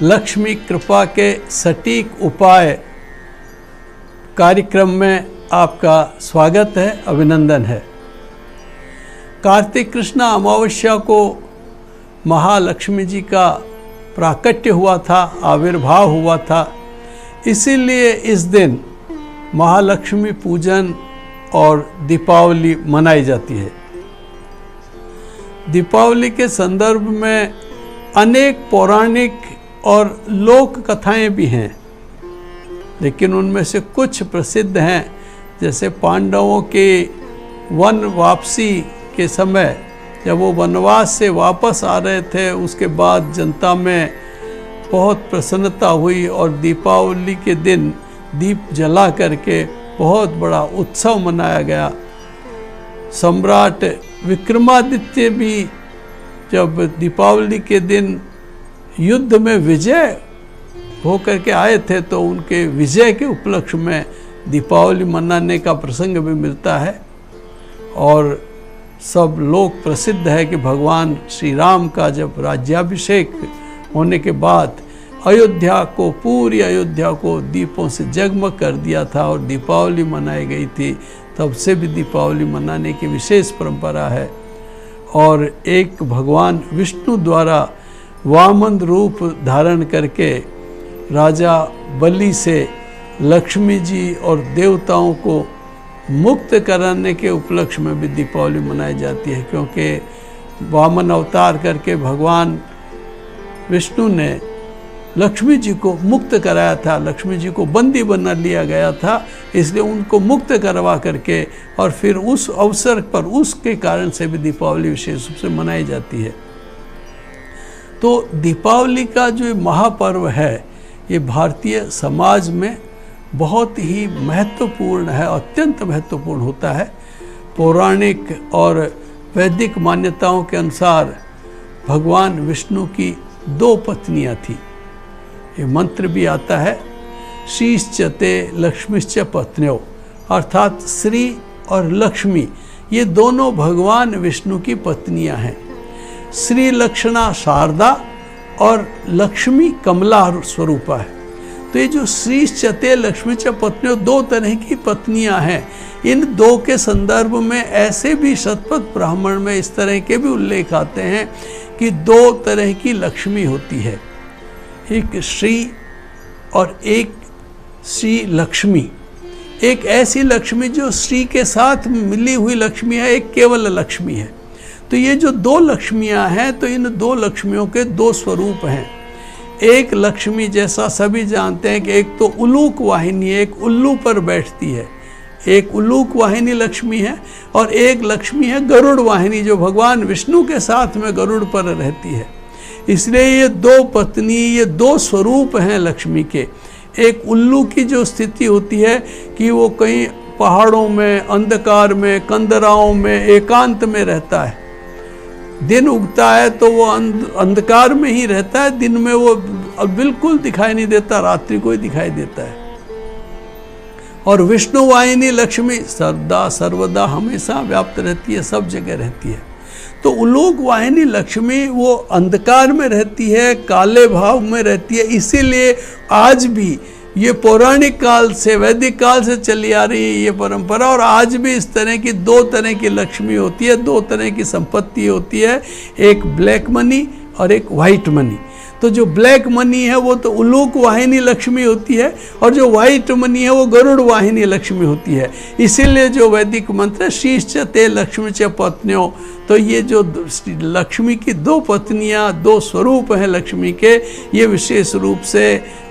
लक्ष्मी कृपा के सटीक उपाय कार्यक्रम में आपका स्वागत है, अभिनंदन है। कार्तिक कृष्ण अमावस्या को महालक्ष्मी जी का प्राकट्य हुआ था, आविर्भाव हुआ था। इसीलिए इस दिन महालक्ष्मी पूजन और दीपावली मनाई जाती है। दीपावली के संदर्भ में अनेक पौराणिक और लोक कथाएं भी हैं, लेकिन उनमें से कुछ प्रसिद्ध हैं। जैसे पांडवों के वन वापसी के समय जब वो वनवास से वापस आ रहे थे, उसके बाद जनता में बहुत प्रसन्नता हुई और दीपावली के दिन दीप जला करके बहुत बड़ा उत्सव मनाया गया। सम्राट विक्रमादित्य भी जब दीपावली के दिन युद्ध में विजय होकर के आए थे, तो उनके विजय के उपलक्ष्य में दीपावली मनाने का प्रसंग भी मिलता है। और सब लोक प्रसिद्ध है कि भगवान श्री राम का जब राज्याभिषेक होने के बाद अयोध्या को, पूरी अयोध्या को दीपों से जगमग कर दिया था और दीपावली मनाई गई थी। तब से भी दीपावली मनाने की विशेष परंपरा है। और एक भगवान विष्णु द्वारा वामन रूप धारण करके राजा बलि से लक्ष्मी जी और देवताओं को मुक्त कराने के उपलक्ष्य में भी दीपावली मनाई जाती है, क्योंकि वामन अवतार करके भगवान विष्णु ने लक्ष्मी जी को मुक्त कराया था। लक्ष्मी जी को बंदी बना लिया गया था, इसलिए उनको मुक्त करवा करके और फिर उस अवसर पर उसके कारण से भी दीपावली विशेष रूप से मनाई जाती है। तो दीपावली का जो महापर्व है, ये भारतीय समाज में बहुत ही महत्वपूर्ण है, अत्यंत महत्वपूर्ण होता है। पौराणिक और वैदिक मान्यताओं के अनुसार भगवान विष्णु की 2 पत्नियां थीं। ये मंत्र भी आता है, श्रीश्चते लक्ष्मीश्च पत्न्यो, अर्थात श्री और लक्ष्मी ये दोनों भगवान विष्णु की पत्नियां हैं। श्री लक्षणा शारदा और लक्ष्मी कमला स्वरूपा है। तो ये जो श्रीश्चते लक्ष्मीश्च पत्न्यो 2 तरह की पत्नियां हैं, इन 2 के संदर्भ में ऐसे भी शतपथ ब्राह्मण में इस तरह के भी उल्लेख आते हैं कि 2 तरह की लक्ष्मी होती है, एक श्री और एक श्री लक्ष्मी। एक ऐसी लक्ष्मी जो श्री के साथ मिली हुई लक्ष्मी है, एक केवल लक्ष्मी है। तो ये जो 2 लक्ष्मियां हैं, तो इन 2 लक्ष्मियों के 2 स्वरूप हैं। एक लक्ष्मी जैसा सभी जानते हैं कि एक तो उलूक वाहिनी, एक उल्लू पर बैठती है, एक उलूक वाहिनी लक्ष्मी है, और एक लक्ष्मी है गरुड़ वाहिनी, जो भगवान विष्णु के साथ में गरुड़ पर रहती है। इसलिए ये 2 पत्नी, ये 2 स्वरूप हैं लक्ष्मी के। एक उल्लू की जो स्थिति होती है कि वो कहीं पहाड़ों में, अंधकार में, कंदराओं में, एकांत में रहता है। दिन उगता है तो वो अंधकार में ही रहता है, दिन में वो बिल्कुल दिखाई नहीं देता, रात्रि को ही दिखाई देता है। और विष्णु वाहिनी लक्ष्मी सर्वदा सर्वदा हमेशा व्याप्त रहती है, सब जगह रहती है। तो उलोक वाहिनी लक्ष्मी वो अंधकार में रहती है, काले भाव में रहती है। इसीलिए आज भी ये पौराणिक काल से, वैदिक काल से चली आ रही है ये परंपरा, और आज भी इस तरह की 2 तरह की लक्ष्मी होती है, 2 तरह की संपत्ति होती है, एक ब्लैक मनी और एक वाइट मनी। तो जो ब्लैक मनी है वो तो उलूक वाहिनी लक्ष्मी होती है, और जो वाइट मनी है वो गरुड़ वाहिनी लक्ष्मी होती है। इसीलिए जो वैदिक मंत्र है श्रीश्चते लक्ष्मीश्च पत्न्यो, तो ये जो लक्ष्मी की 2 पत्नियां, 2 स्वरूप हैं लक्ष्मी के, ये विशेष रूप से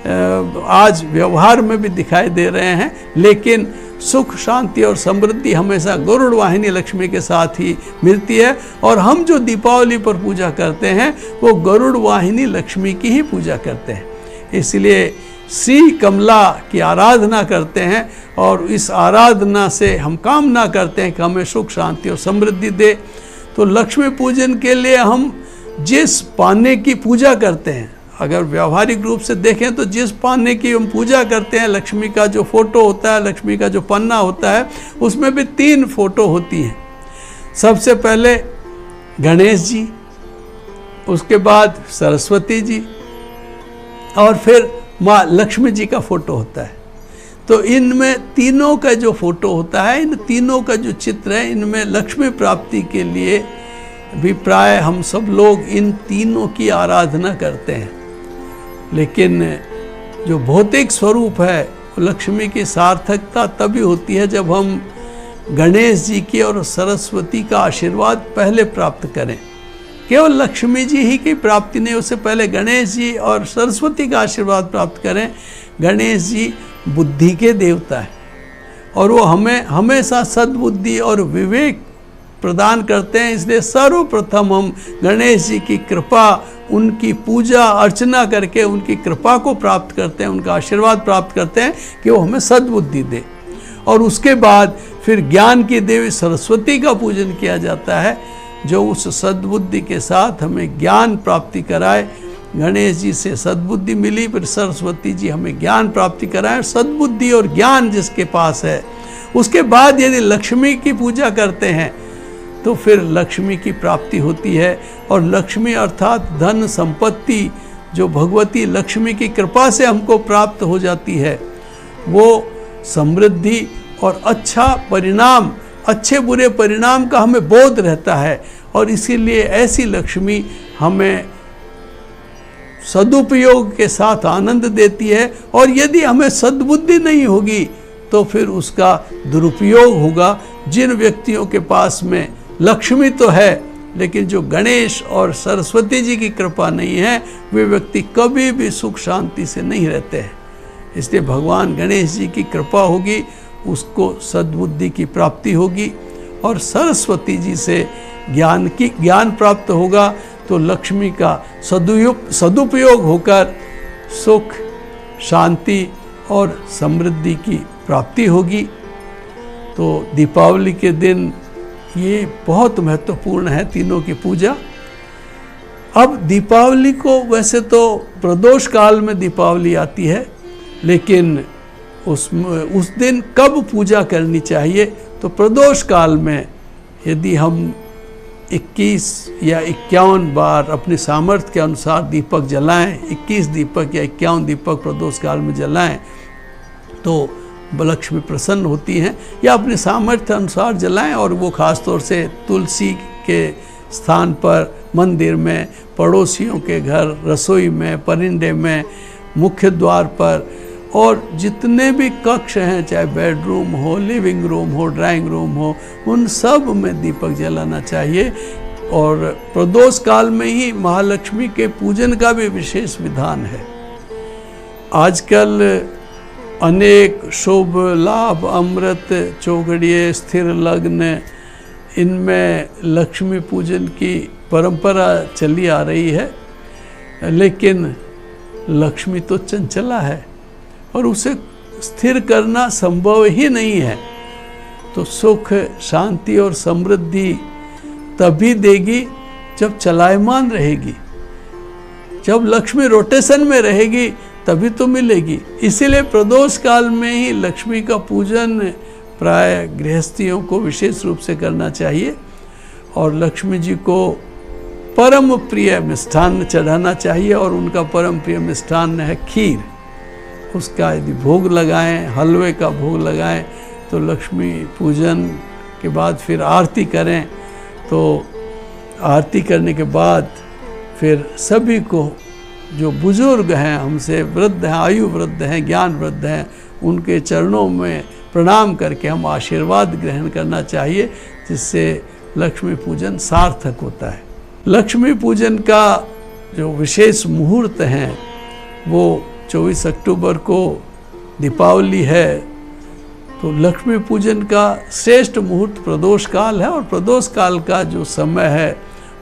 आज व्यवहार में भी दिखाई दे रहे हैं। लेकिन सुख, शांति और समृद्धि हमेशा गरुड़ वाहिनी लक्ष्मी के साथ ही मिलती है। और हम जो दीपावली पर पूजा करते हैं वो गरुड़ वाहिनी लक्ष्मी की ही पूजा करते हैं। इसलिए श्री कमला की आराधना करते हैं, और इस आराधना से हम कामना करते हैं कि हमें सुख, शांति और समृद्धि दे। तो लक्ष्मी पूजन के लिए हम जिस पाने की पूजा करते हैं, अगर व्यावहारिक रूप से देखें तो जिस पाने की हम पूजा करते हैं, लक्ष्मी का जो फोटो होता है, लक्ष्मी का जो पन्ना होता है, उसमें भी 3 फोटो होती हैं। सबसे पहले गणेश जी, उसके बाद सरस्वती जी, और फिर माँ लक्ष्मी जी का फोटो होता है। तो इनमें तीनों का जो फोटो होता है, इन तीनों का जो चित्र है, इनमें लक्ष्मी प्राप्ति के लिए भी प्राय हम सब लोग इन तीनों की आराधना करते हैं। लेकिन जो भौतिक स्वरूप है लक्ष्मी की सार्थकता तभी होती है जब हम गणेश जी की और सरस्वती का आशीर्वाद पहले प्राप्त करें। केवल लक्ष्मी जी ही की प्राप्ति नहीं, उससे पहले गणेश जी और सरस्वती का आशीर्वाद प्राप्त करें। गणेश जी बुद्धि के देवता है और वो हमें हमेशा सद्बुद्धि और विवेक प्रदान करते हैं। इसलिए सर्वप्रथम हम गणेश जी की कृपा, उनकी पूजा अर्चना करके उनकी कृपा को प्राप्त करते हैं, उनका आशीर्वाद प्राप्त करते हैं कि वो हमें सद्बुद्धि दे। और उसके बाद फिर ज्ञान की देवी सरस्वती का पूजन किया जाता है, जो उस सद्बुद्धि के साथ हमें ज्ञान प्राप्ति कराए। गणेश जी से सद्बुद्धि मिली, फिर सरस्वती जी हमें ज्ञान प्राप्ति कराए। सद्बुद्धि और ज्ञान जिसके पास है, उसके बाद यदि लक्ष्मी की पूजा करते हैं तो फिर लक्ष्मी की प्राप्ति होती है। और लक्ष्मी अर्थात धन संपत्ति जो भगवती लक्ष्मी की कृपा से हमको प्राप्त हो जाती है, वो समृद्धि और अच्छा परिणाम, अच्छे बुरे परिणाम का हमें बोध रहता है। और इसीलिए ऐसी लक्ष्मी हमें सदुपयोग के साथ आनंद देती है। और यदि हमें सद्बुद्धि नहीं होगी तो फिर उसका दुरुपयोग होगा। जिन व्यक्तियों के पास में लक्ष्मी तो है लेकिन जो गणेश और सरस्वती जी की कृपा नहीं है, वे व्यक्ति कभी भी सुख शांति से नहीं रहते हैं। इसलिए भगवान गणेश जी की कृपा होगी, उसको सद्बुद्धि की प्राप्ति होगी। और सरस्वती जी से ज्ञान प्राप्त होगा तो लक्ष्मी का सदुपयोग होकर सुख शांति और समृद्धि की प्राप्ति होगी। तो दीपावली के दिन ये बहुत महत्वपूर्ण है तीनों की पूजा। अब दीपावली को वैसे तो प्रदोष काल में दीपावली आती है, लेकिन उस दिन कब पूजा करनी चाहिए? तो प्रदोष काल में यदि हम 21 या 51 बार अपने सामर्थ्य के अनुसार दीपक जलाएं, 21 दीपक या 51 दीपक प्रदोष काल में जलाएं तो लक्ष्मी प्रसन्न होती हैं। या अपने सामर्थ्य अनुसार जलाएं, और वो खास तौर से तुलसी के स्थान पर, मंदिर में, पड़ोसियों के घर, रसोई में, परिंदे में, मुख्य द्वार पर, और जितने भी कक्ष हैं, चाहे बेडरूम हो, लिविंग रूम हो, ड्राइंग रूम हो, उन सब में दीपक जलाना चाहिए। और प्रदोष काल में ही महालक्ष्मी के पूजन का भी विशेष विधान है। आजकल अनेक शुभ लाभ, अमृत, चौघड़िए, स्थिर लग्न, इनमें लक्ष्मी पूजन की परंपरा चली आ रही है। लेकिन लक्ष्मी तो चंचला है और उसे स्थिर करना संभव ही नहीं है। तो सुख शांति और समृद्धि तभी देगी जब चलायमान रहेगी। जब लक्ष्मी रोटेशन में रहेगी तभी तो मिलेगी। इसीलिए प्रदोष काल में ही लक्ष्मी का पूजन प्राय गृहस्थियों को विशेष रूप से करना चाहिए। और लक्ष्मी जी को परम प्रिय मिष्ठान्न चढ़ाना चाहिए, और उनका परम प्रिय मिष्ठान्न है खीर। उसका यदि भोग लगाएं, हलवे का भोग लगाएं, तो लक्ष्मी पूजन के बाद फिर आरती करें। तो आरती करने के बाद फिर सभी को, जो बुजुर्ग हैं, हमसे वृद्ध हैं, आयु वृद्ध हैं, ज्ञान वृद्ध हैं, उनके चरणों में प्रणाम करके हम आशीर्वाद ग्रहण करना चाहिए, जिससे लक्ष्मी पूजन सार्थक होता है। लक्ष्मी पूजन का जो विशेष मुहूर्त हैं वो 24 अक्टूबर को दीपावली है। तो लक्ष्मी पूजन का श्रेष्ठ मुहूर्त प्रदोष काल है, और प्रदोष काल का जो समय है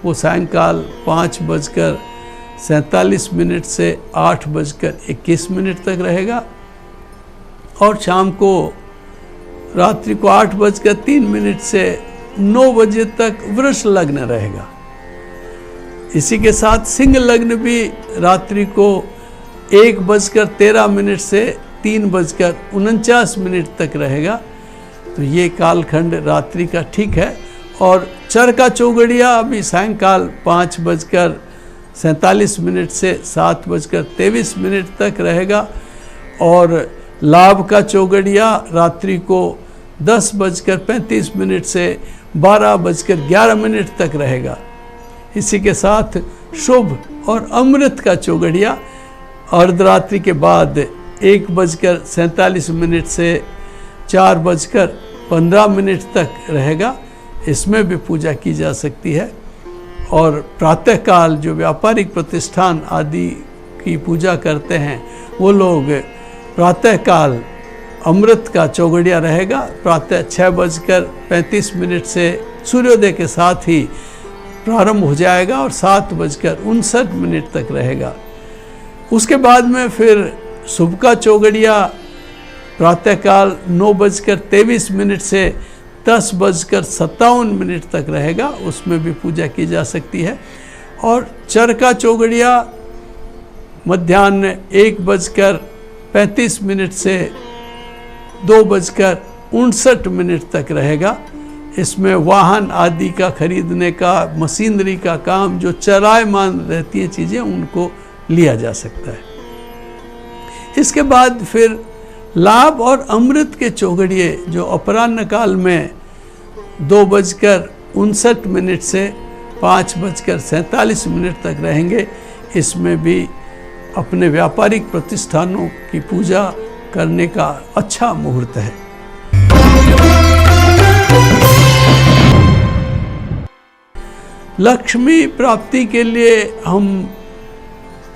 वो सायंकाल 5:47 से 8:21 तक रहेगा, और शाम को रात्रि को 8:03 से 9 बजे तक वृष लग्न रहेगा। इसी के साथ सिंह लग्न भी रात्रि को 1:13 से 3:49 तक रहेगा। तो ये कालखंड रात्रि का ठीक है। और चर का चौगड़िया अभी सायंकाल 5:10 47 मिनट से 7:23 तक रहेगा। और लाभ का चौगड़िया रात्रि को 10:35 से 12:11 तक रहेगा। इसी के साथ शुभ और अमृत का चौगड़िया अर्धरात्रि के बाद 1:47 से 4:15 तक रहेगा। इसमें भी पूजा की जा सकती है। और प्रातःकाल जो व्यापारिक प्रतिष्ठान आदि की पूजा करते हैं वो लोग प्रातःकाल अमृत का चौगड़िया रहेगा। प्रातः 6:35 से सूर्योदय के साथ ही प्रारंभ हो जाएगा और 7:59 तक रहेगा। उसके बाद में फिर शुभ का चौगड़िया प्रातःकाल 9:23 से 10:57 तक रहेगा। उसमें भी पूजा की जा सकती है। और चर का चौगड़िया मध्याह्न 1:35 से 2:59 तक रहेगा। इसमें वाहन आदि का खरीदने का, मशीनरी का काम, जो चलायमान रहती हैं चीज़ें, उनको लिया जा सकता है। इसके बाद फिर लाभ और अमृत के चौगड़िए जो अपराह्न काल में 2:59 से 5:47 तक रहेंगे। इसमें भी अपने व्यापारिक प्रतिष्ठानों की पूजा करने का अच्छा मुहूर्त है। लक्ष्मी प्राप्ति के लिए हम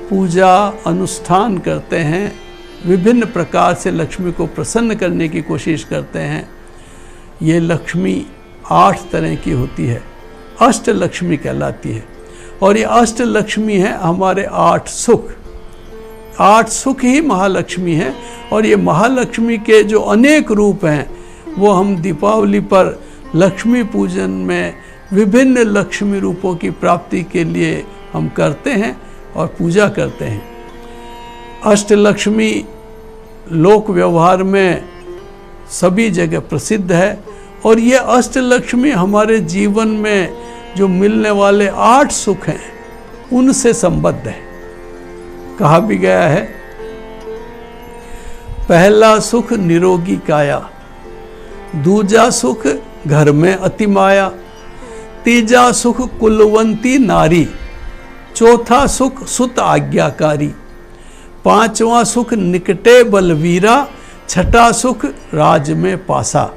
पूजा अनुष्ठान करते हैं। विभिन्न प्रकार से लक्ष्मी को प्रसन्न करने की कोशिश करते हैं। ये लक्ष्मी 8 तरह की होती है, अष्ट लक्ष्मी कहलाती है। और ये अष्ट लक्ष्मी है हमारे 8 सुख। 8 सुख ही महालक्ष्मी है। और ये महालक्ष्मी के जो अनेक रूप हैं वो हम दीपावली पर लक्ष्मी पूजन में विभिन्न लक्ष्मी रूपों की प्राप्ति के लिए हम करते हैं और पूजा करते हैं। अष्टलक्ष्मी लोक व्यवहार में सभी जगह प्रसिद्ध है। और ये अष्टलक्ष्मी हमारे जीवन में जो मिलने वाले 8 सुख हैं उनसे संबद्ध है। कहा भी गया है, पहला सुख निरोगी काया, दूजा सुख घर में अति माया, तीजा सुख कुलवंती नारी, चौथा सुख सुत आज्ञाकारी, पांचवा सुख निकटे बलवीरा, छठा सुख राज में पासा,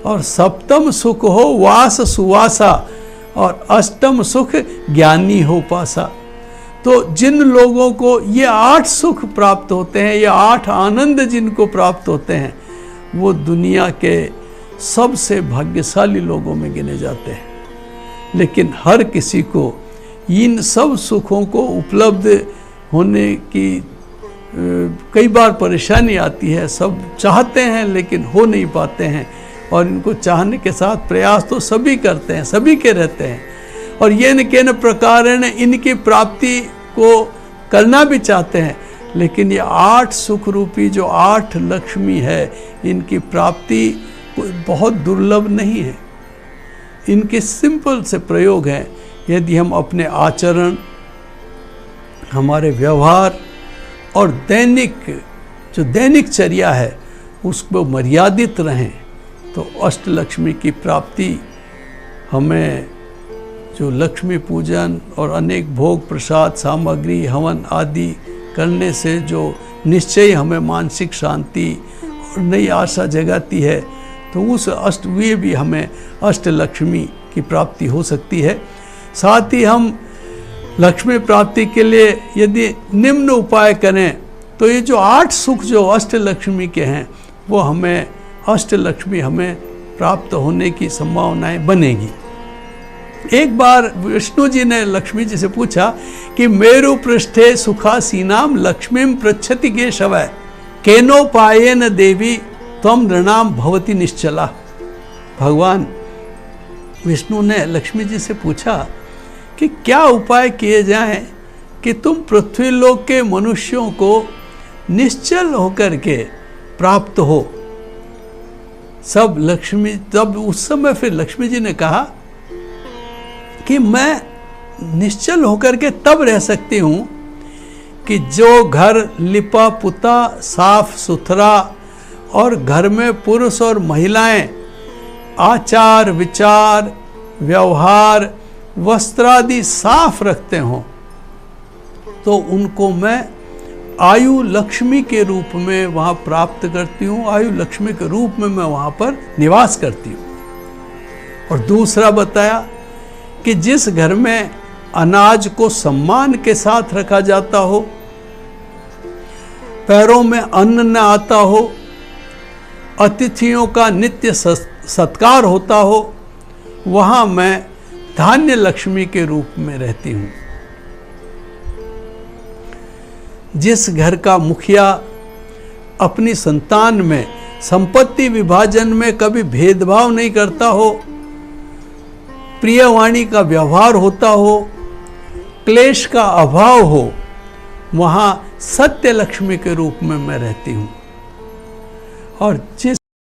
और सप्तम सुख हो वास सुवासा, और अष्टम सुख ज्ञानी हो पासा। तो जिन लोगों को ये 8 सुख प्राप्त होते हैं, ये 8 आनंद जिनको प्राप्त होते हैं, वो दुनिया के सबसे भाग्यशाली लोगों में गिने जाते हैं। लेकिन हर किसी को इन सब सुखों को उपलब्ध होने की कई बार परेशानी आती है। सब चाहते हैं लेकिन हो नहीं पाते हैं। और इनको चाहने के साथ प्रयास तो सभी करते हैं, सभी के रहते हैं। और ये न के न प्रकारेण इनकी प्राप्ति को करना भी चाहते हैं। लेकिन ये 8 सुख रूपी जो 8 लक्ष्मी है, इनकी प्राप्ति बहुत दुर्लभ नहीं है। इनके सिंपल से प्रयोग हैं। यदि हम अपने आचरण, हमारे व्यवहार और दैनिक चर्या है उसको मर्यादित रहें तो अष्टलक्ष्मी की प्राप्ति हमें जो लक्ष्मी पूजन और अनेक भोग प्रसाद सामग्री हवन आदि करने से जो निश्चय हमें मानसिक शांति और नई आशा जगाती है, तो उस वे भी हमें अष्टलक्ष्मी की प्राप्ति हो सकती है। साथ ही हम लक्ष्मी प्राप्ति के लिए यदि निम्न उपाय करें तो ये जो 8 सुख जो अष्टलक्ष्मी के हैं वो हमें अष्टलक्ष्मी हमें प्राप्त होने की संभावनाएं बनेगी। एक बार विष्णु जी ने लक्ष्मी जी से पूछा कि मेरु पृष्ठे सुखासीनाम लक्ष्मीम पृच्छति केशवः केनोपायेन देवी त्वं नृणाम भवति निश्चला। भगवान विष्णु ने लक्ष्मी जी से पूछा कि क्या उपाय किए जाएं कि तुम पृथ्वीलोक के मनुष्यों को निश्चल होकर के प्राप्त हो। तब उस समय फिर लक्ष्मी जी ने कहा कि मैं निश्चल होकर के तब रह सकती हूँ कि जो घर लिपा पुता साफ सुथरा और घर में पुरुष और महिलाएं आचार विचार व्यवहार वस्त्रादि साफ रखते हों, तो उनको मैं आयु लक्ष्मी के रूप में वहाँ प्राप्त करती हूँ, आयु लक्ष्मी के रूप में मैं वहाँ पर निवास करती हूँ। और दूसरा बताया कि जिस घर में अनाज को सम्मान के साथ रखा जाता हो, पैरों में अन्न न आता हो, अतिथियों का नित्य सत्कार होता हो, वहाँ मैं धान्य लक्ष्मी के रूप में रहती हूँ। जिस घर का मुखिया अपनी संतान में संपत्ति विभाजन में कभी भेदभाव नहीं करता हो, प्रियवाणी का व्यवहार होता हो, क्लेश का अभाव हो, वहाँ सत्य लक्ष्मी के रूप में मैं रहती हूँ। और जिस